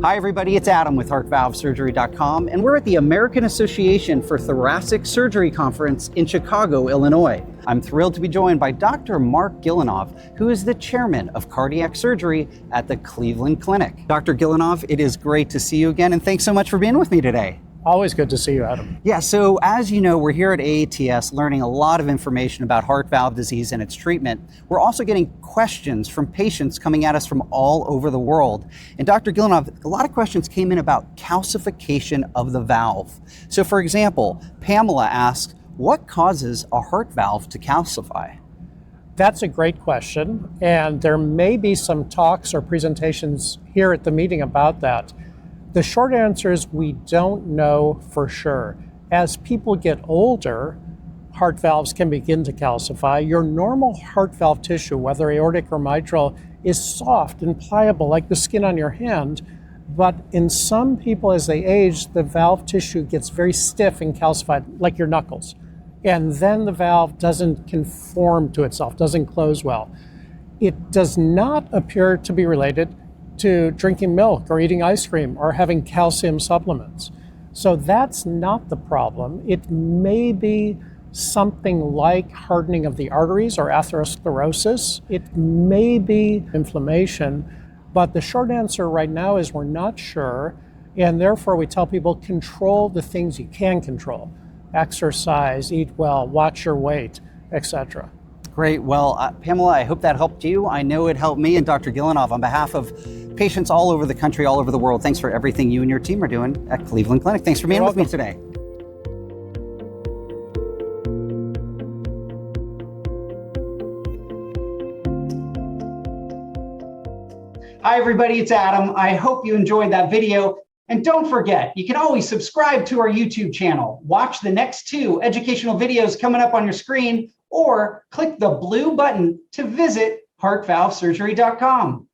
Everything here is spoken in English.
Hi everybody, it's Adam with HeartValveSurgery.com, and we're at the American Association for Thoracic Surgery Conference in Chicago, Illinois. I'm thrilled to be joined by Dr. Marc Gillinov, who is the chairman of cardiac surgery at the Cleveland Clinic. Dr. Gillinov, it is great to see you again, and thanks so much for being with me today. Always good to see you, Adam. Yeah, so as you know, we're here at AATS learning a lot of information about heart valve disease and its treatment. We're also getting questions from patients coming at us from all over the world. And Dr. Gillinov, a lot of questions came in about calcification of the valve. So for example, Pamela asks, what causes a heart valve to calcify? That's a great question, and there may be some talks or presentations here at the meeting about that. The short answer is we don't know for sure. As people get older, heart valves can begin to calcify. Your normal heart valve tissue, whether aortic or mitral, is soft and pliable like the skin on your hand. But in some people as they age, the valve tissue gets very stiff and calcified, like your knuckles. And then the valve doesn't conform to itself, doesn't close well. It does not appear to be related to drinking milk or eating ice cream or having calcium supplements. So that's not the problem. It may be something like hardening of the arteries or atherosclerosis. It may be inflammation, but the short answer right now is we're not sure, and therefore we tell people control the things you can control. Exercise, eat well, watch your weight, etc. Great. Well, Pamela, I hope that helped you. I know it helped me. And Dr. Gillinov, on behalf of patients all over the country, all over the world, thanks for everything you and your team are doing at Cleveland Clinic. Thanks for being with me today. Hi, everybody. It's Adam. I hope you enjoyed that video. And don't forget, you can always subscribe to our YouTube channel, watch the next 2 educational videos coming up on your screen, or click the blue button to visit HeartValveSurgery.com.